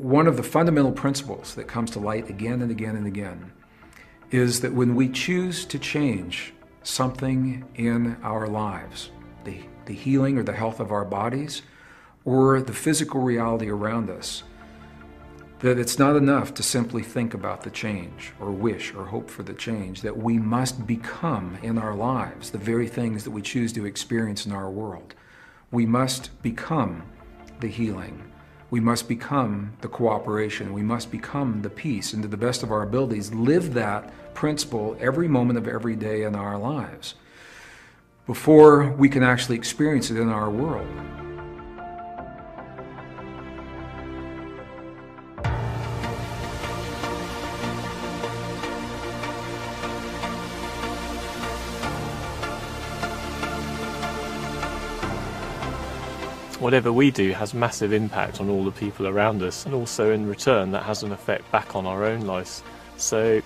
one of the fundamental principles that comes to light again and again and again is that when we choose to change something in our lives, the healing or the health of our bodies, or the physical reality around us, that it's not enough to simply think about the change or wish or hope for the change, that we must become in our lives the very things that we choose to experience in our world. We must become the healing. We must become the cooperation. We must become the peace, and to the best of our abilities, live that principle every moment of every day in our lives before we can actually experience it in our world. Whatever we do has massive impact on all the people around us, and also in return that has an effect back on our own lives. So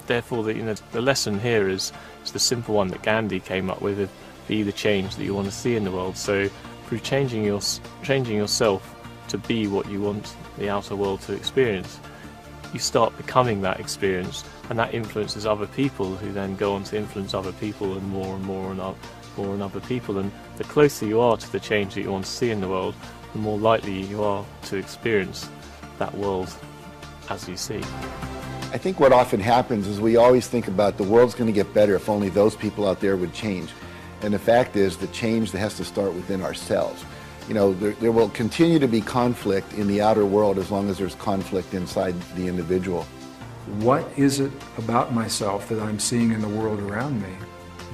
therefore the lesson here is the simple one that Gandhi came up with: be the change that you want to see in the world. So through changing yourself to be what you want the outer world to experience, you start becoming that experience, and that influences other people, who then go on to influence other people and more and other people. And the closer you are to the change that you want to see in the world, the more likely you are to experience that world as you see. I think what often happens is we always think about the world's going to get better if only those people out there would change. And the fact is, the change that has to start within ourselves. You know, there will continue to be conflict in the outer world as long as there's conflict inside the individual. What is it about myself that I'm seeing in the world around me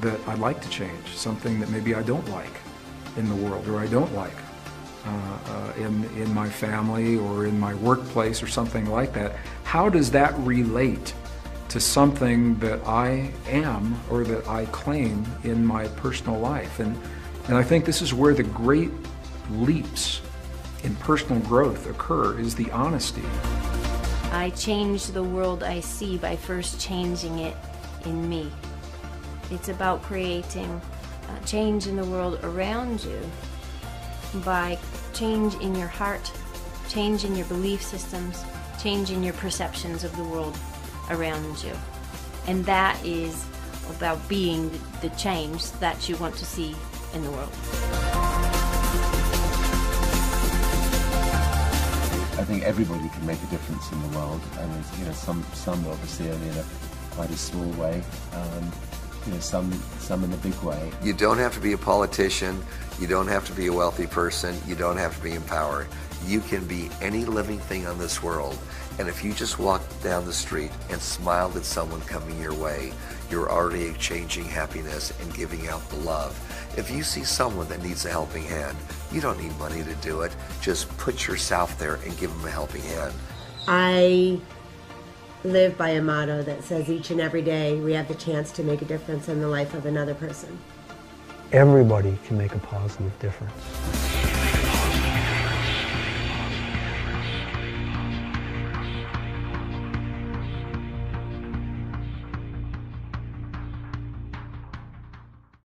that I'd like to change? Something that maybe I don't like in the world, or I don't like in my family or in my workplace or something like that. How does that relate to something that I am or that I claim in my personal life? And I think this is where the great leaps in personal growth occur, is the honesty. I change the world I see by first changing it in me. It's about creating change in the world around you by change in your heart, change in your belief systems, change in your perceptions of the world around you. And that is about being the change that you want to see in the world. I think everybody can make a difference in the world, and you know, some obviously only in quite a small way. You know, some in a big way. You don't have to be a politician. You don't have to be a wealthy person. You don't have to be empowered. You can be any living thing on this world. And if you just walk down the street and smiled at someone coming your way, you're already exchanging happiness and giving out the love. If you see someone that needs a helping hand, you don't need money to do it. Just put yourself there and give them a helping hand. I live by a motto that says each and every day we have the chance to make a difference in the life of another person. Everybody can make a positive difference.